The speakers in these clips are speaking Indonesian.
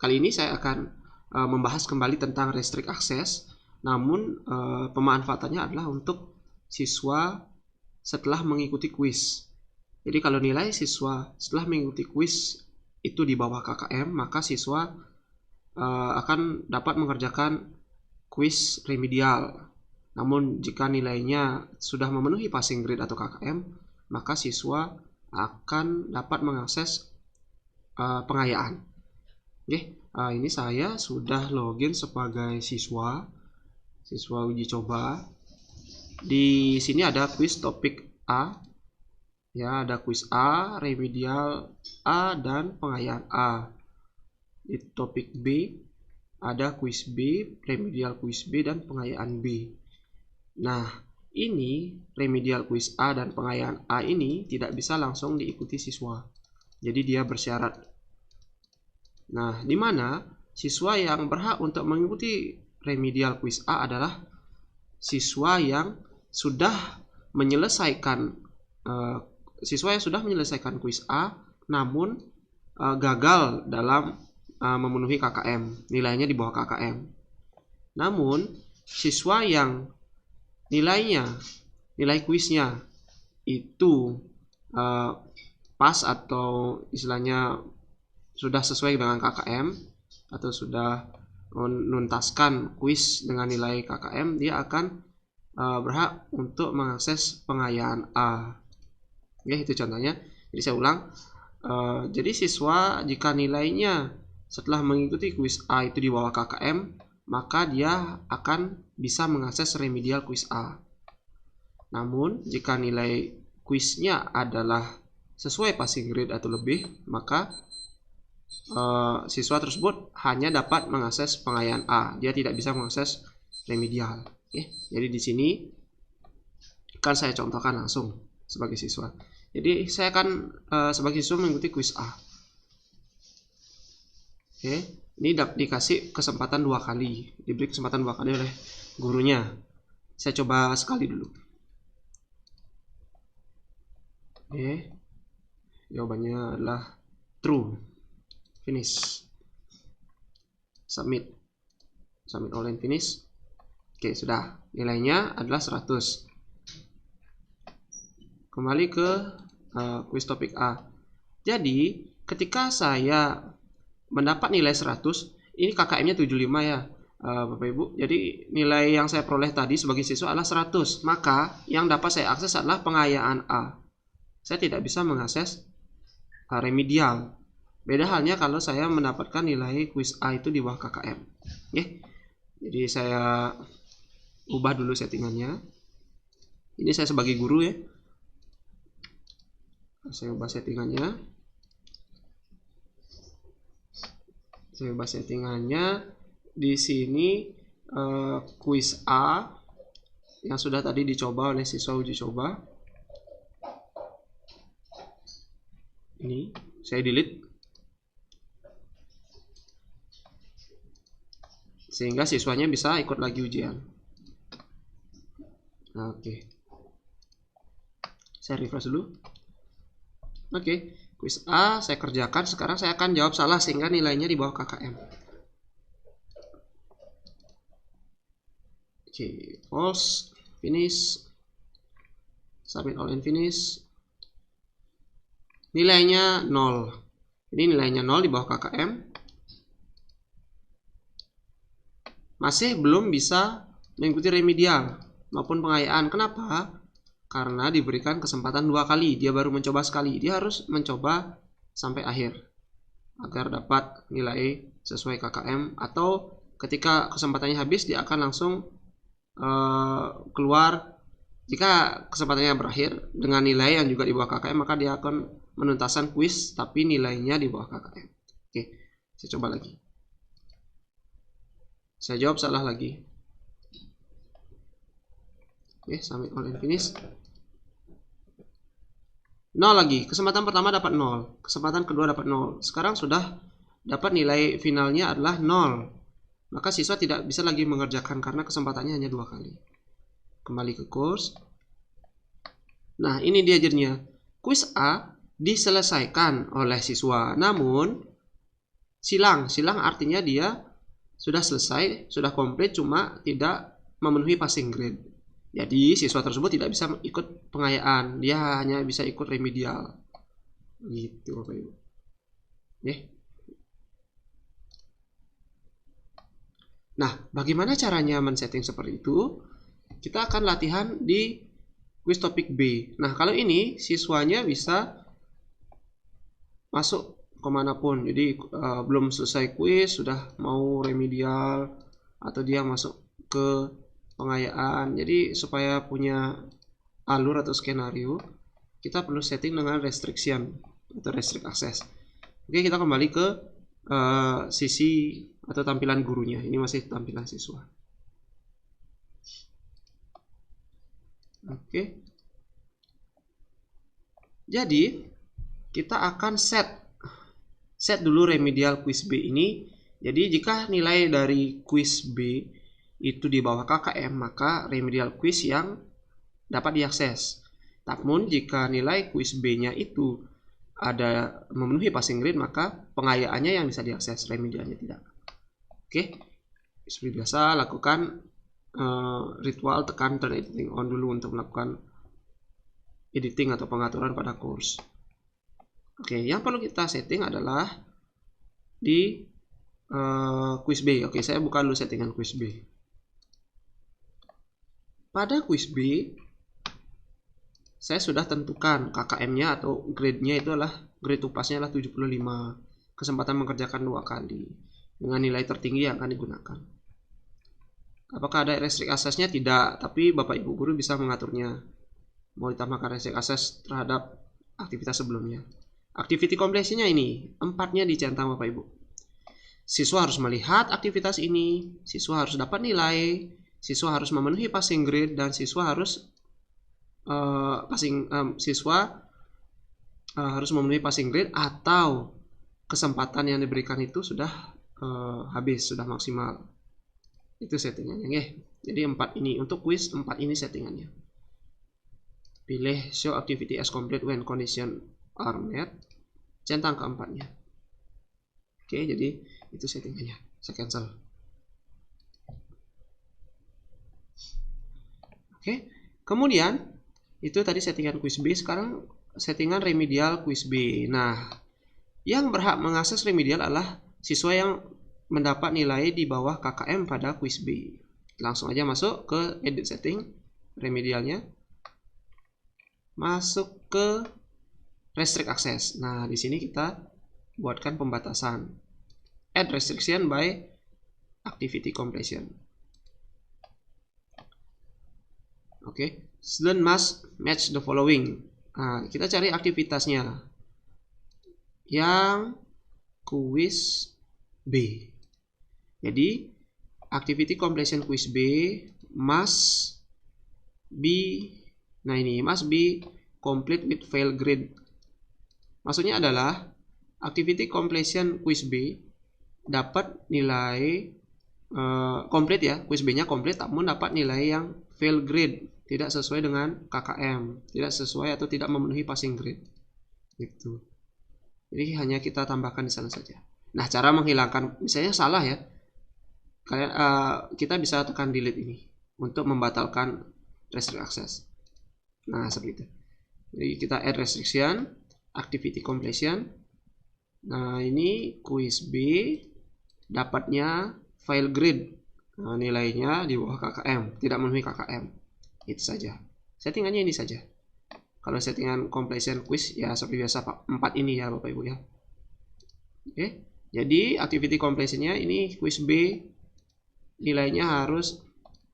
Kali ini saya akan membahas kembali tentang restrict access, namun pemanfaatannya adalah untuk siswa setelah mengikuti kuis. Jadi kalau nilai siswa setelah mengikuti kuis itu di bawah KKM, maka siswa akan dapat mengerjakan kuis remedial. Namun jika nilainya sudah memenuhi passing grade atau KKM, maka siswa akan dapat mengakses pengayaan. Oke, ini saya sudah login sebagai siswa uji coba. Di sini ada kuis topik A, ya, ada kuis A, remedial A, dan pengayaan A. Di topik B ada kuis B, remedial kuis B, dan pengayaan B. Nah, ini remedial kuis A dan pengayaan A ini tidak bisa langsung diikuti siswa. Jadi dia bersyarat. Nah, di mana siswa yang berhak untuk mengikuti remedial kuis A adalah siswa yang sudah menyelesaikan kuis A, namun gagal dalam memenuhi KKM, nilainya di bawah KKM. Namun siswa yang nilai kuisnya itu pas atau istilahnya sudah sesuai dengan KKM atau sudah menuntaskan kuis dengan nilai KKM, dia akan berhak untuk mengakses pengayaan A. Oke, itu contohnya. Jadi saya ulang. Jadi siswa jika nilainya setelah mengikuti kuis A itu di bawah KKM, maka dia akan bisa mengakses remedial kuis A. Namun jika nilai kuisnya adalah sesuai passing grade atau lebih, maka siswa tersebut hanya dapat mengakses pengayaan A. Dia tidak bisa mengakses remedial. Oke, jadi di sini akan saya contohkan langsung sebagai siswa. Jadi saya akan sebagai siswa mengikuti kuis A. Oke, ini dikasih kesempatan 2 kali, diberi kesempatan 2 kali oleh gurunya. Saya coba sekali dulu. Oke, jawabannya adalah true. Finish. Submit all and finish. Oke, sudah. Nilainya adalah 100. Kembali ke kuis topik A. Jadi ketika saya mendapat nilai 100, ini KKM-nya 75 ya, Bapak Ibu. Jadi nilai yang saya peroleh tadi sebagai siswa adalah 100. Maka yang dapat saya akses adalah pengayaan A. Saya tidak bisa mengakses remedial. Beda halnya kalau saya mendapatkan nilai kuis A itu di bawah KKM. Oke. Jadi saya ubah dulu settingannya. Ini saya sebagai guru ya. Saya ubah settingannya. Di sini kuis A yang sudah tadi dicoba oleh siswa uji coba. Ini saya delete sehingga siswanya bisa ikut lagi ujian. Oke. Saya refresh dulu. Oke. Kuis A saya kerjakan. Sekarang saya akan jawab salah sehingga nilainya di bawah KKM. Oke, false, finish, submit all and finish. Nilainya 0. Ini nilainya 0 di bawah KKM. Masih belum bisa mengikuti remedial maupun pengayaan. Kenapa? Karena diberikan kesempatan 2 kali. Dia baru mencoba sekali. Dia harus mencoba sampai akhir agar dapat nilai sesuai KKM. Atau ketika kesempatannya habis, dia akan langsung keluar. Jika kesempatannya berakhir dengan nilai yang juga di bawah KKM, maka dia akan menuntaskan kuis tapi nilainya di bawah KKM. Oke, saya coba lagi. Saya jawab salah lagi. Oke, submit all and finish. 0 lagi. Kesempatan pertama dapat 0. Kesempatan kedua dapat 0. Sekarang sudah dapat nilai finalnya adalah 0. Maka siswa tidak bisa lagi mengerjakan karena kesempatannya hanya 2 kali. Kembali ke course. Nah, ini dia jadinya. Kuis A diselesaikan oleh siswa. Namun Silang artinya dia sudah selesai, sudah komplit, cuma tidak memenuhi passing grade. Jadi siswa tersebut tidak bisa ikut pengayaan, dia hanya bisa ikut remedial. Gitu Bapak Ibu. Oke. Nah, bagaimana caranya men-setting seperti itu? Kita akan latihan di quiz topik B. Nah, kalau ini siswanya bisa masuk kemanapun. Jadi belum selesai quiz sudah mau remedial atau dia masuk ke pengayaan. Jadi supaya punya alur atau skenario, kita perlu setting dengan restriction atau restrict access. Oke, kita kembali ke sisi atau tampilan gurunya. Ini masih tampilan siswa. Oke. Jadi kita akan set dulu remedial quiz B ini. Jadi jika nilai dari quiz B itu di bawah KKM, maka remedial quiz yang dapat diakses. Namun jika nilai quiz B-nya itu ada memenuhi passing grade, maka pengayaannya yang bisa diakses, remedialnya tidak. Oke, seperti biasa lakukan ritual, tekan turn editing on dulu untuk melakukan editing atau pengaturan pada course. Oke, yang perlu kita setting adalah di quiz B. Oke, saya buka dulu settingan quiz B. Pada quiz B, saya sudah tentukan KKM-nya atau grade-nya itu adalah grade tupasnya adalah 75. Kesempatan mengerjakan 2 kali dengan nilai tertinggi yang akan digunakan. Apakah ada restrict access-nya? Tidak, tapi Bapak Ibu guru bisa mengaturnya. Mau ditambahkan restrict access terhadap aktivitas sebelumnya. Activity completion-nya ini, 4-nya dicentang Bapak Ibu. Siswa harus melihat aktivitas ini, siswa harus dapat nilai, siswa harus memenuhi passing grade, dan siswa harus harus memenuhi passing grade atau kesempatan yang diberikan itu sudah habis, sudah maksimal. Itu settingannya ya. Jadi 4 ini untuk quiz, 4 ini settingannya. Pilih show activity as complete when condition are met, centang keempatnya. Oke, jadi itu settingannya. Saya cancel. Oke, kemudian itu tadi settingan quiz B. Sekarang settingan remedial quiz B. Nah, yang berhak mengakses remedial adalah siswa yang mendapat nilai di bawah KKM pada quiz B. Langsung aja masuk ke edit setting remedialnya. Masuk ke restrict access. Nah, di sini kita buatkan pembatasan. Add restriction by activity completion. Oke, student must match the following. Nah, kita cari aktivitasnya. Yang quiz B. Jadi, activity completion quiz B must be, nah ini must be complete with fail grade. Maksudnya adalah activity completion quiz B dapat nilai komplit ya, quiz B-nya komplit namun dapat nilai yang fail grade, tidak sesuai dengan KKM, tidak sesuai atau tidak memenuhi passing grade. Gitu. Jadi hanya kita tambahkan di sana saja. Nah, cara menghilangkan misalnya salah ya. Kita bisa tekan delete ini untuk membatalkan restrict access. Nah, seperti itu. Jadi kita add restriction, activity completion. Nah, ini quiz B dapatnya fail grade. Nah, nilainya di bawah KKM, tidak memenuhi KKM. Itu saja. Settingannya ini saja. Kalau settingan completion quiz ya seperti biasa Pak, 4 ini ya Bapak Ibu ya. Oke. Jadi activity completion-nya ini quiz B nilainya harus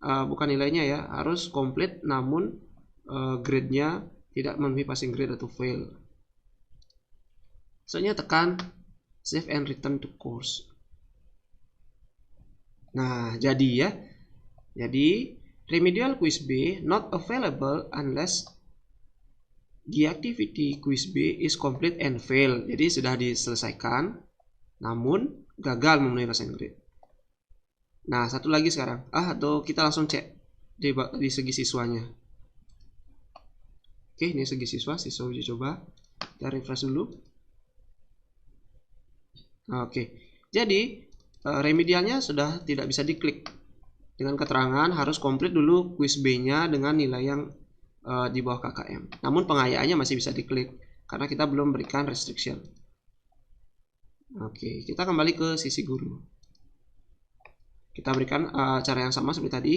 bukan nilainya ya, harus komplit namun grade-nya tidak memenuhi passing grade atau fail. Soalnya tekan save and return to course. Nah, jadi ya. Jadi remedial quiz B not available unless the activity quiz B is complete and fail. Jadi sudah diselesaikan namun gagal memenuhi passing grade. Nah, satu lagi sekarang. Atau kita langsung cek di segi siswanya. Oke, ini segi siswa uji coba. Kita refresh dulu. Oke. Jadi remedialnya sudah tidak bisa diklik dengan keterangan harus komplit dulu kuis B-nya dengan nilai yang di bawah KKM. Namun pengayaannya masih bisa diklik karena kita belum berikan restriction. Oke, kita kembali ke sisi guru. Kita berikan cara yang sama seperti tadi,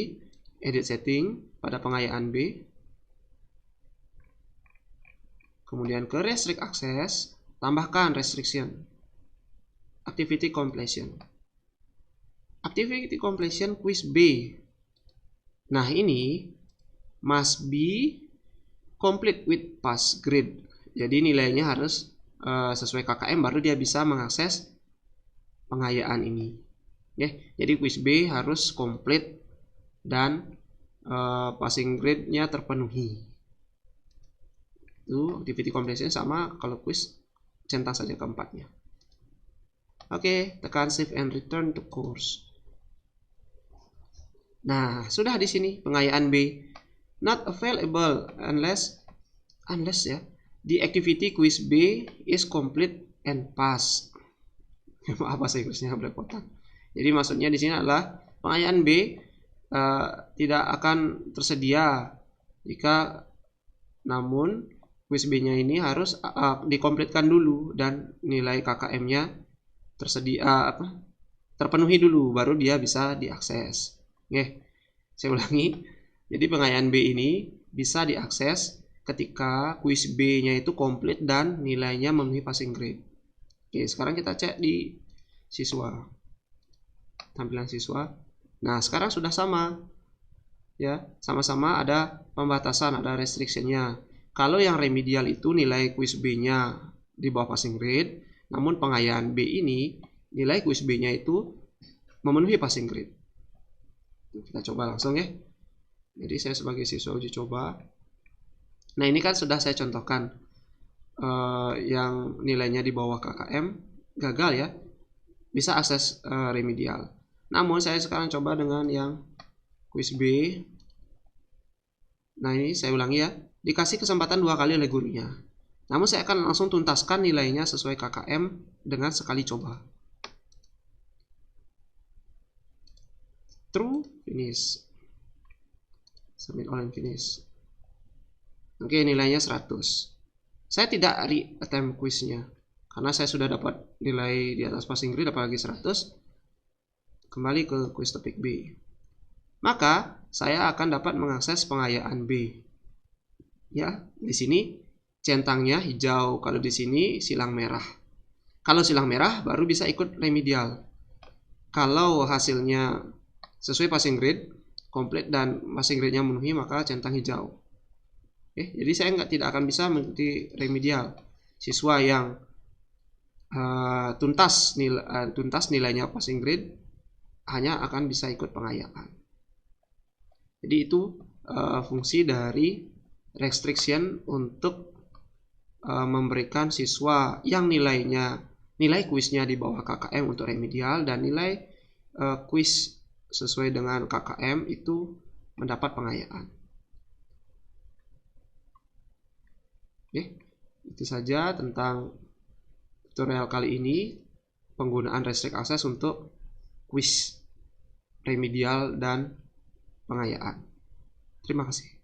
edit setting pada pengayaan B. Kemudian ke restrict access, tambahkan restriction. Activity completion. Activity completion quiz B. Nah, ini must be complete with pass grade. Jadi nilainya harus sesuai KKM baru dia bisa mengakses pengayaan ini. Jadi quiz B harus komplit dan passing grade-nya terpenuhi. Itu activity completion sama kalau quiz centang saja keempatnya. Oke, tekan save and return to course. Nah, sudah di sini pengayaan B. Not available unless ya. The activity quiz B is complete and pass. Apa sih Inggrisnya belepotan. Jadi maksudnya di sini adalah pengayaan B tidak akan tersedia jika namun quiz B-nya ini harus dikomplitkan dulu dan nilai KKM-nya terpenuhi dulu baru dia bisa diakses. Saya ulangi. Jadi pengayaan B ini bisa diakses ketika quiz B-nya itu komplit dan nilainya memenuhi passing grade. Sekarang kita cek di siswa. Tampilan siswa. Nah, sekarang sudah sama. Ya, sama-sama ada pembatasan, ada restriction-nya. Kalau yang remedial itu nilai quiz B-nya di bawah passing grade, namun pengayaan B ini nilai quiz B-nya itu memenuhi passing grade. Kita coba langsung ya. Jadi saya sebagai siswa uji coba. Nah, ini kan sudah saya contohkan yang nilainya di bawah KKM gagal ya. Bisa akses remedial. Namun saya sekarang coba dengan yang quiz B. Nah, ini saya ulangi ya. Dikasih kesempatan 2 kali oleh gurunya. Namun saya akan langsung tuntaskan nilainya sesuai KKM dengan sekali coba. True, finish. Submit all and finish. Oke, nilainya 100. Saya tidak re-attempt quiznya karena saya sudah dapat nilai di atas passing grade, apalagi 100. Kembali ke quiz topik B. Maka saya akan dapat mengakses pengayaan B. Ya, di sini centangnya hijau, kalau di sini silang merah. Kalau silang merah baru bisa ikut remedial. Kalau hasilnya sesuai passing grade, komplit dan passing grade-nya memenuhi, maka centang hijau. Jadi saya tidak akan bisa mengikuti remedial. Siswa yang tuntas nilainya passing grade hanya akan bisa ikut pengayaan. Jadi itu fungsi dari restriction untuk memberikan siswa yang nilai kuisnya di bawah KKM untuk remedial dan nilai kuis sesuai dengan KKM itu mendapat pengayaan. Itu saja tentang tutorial kali ini, penggunaan restrict access untuk kuis remedial dan pengayaan. Terima kasih.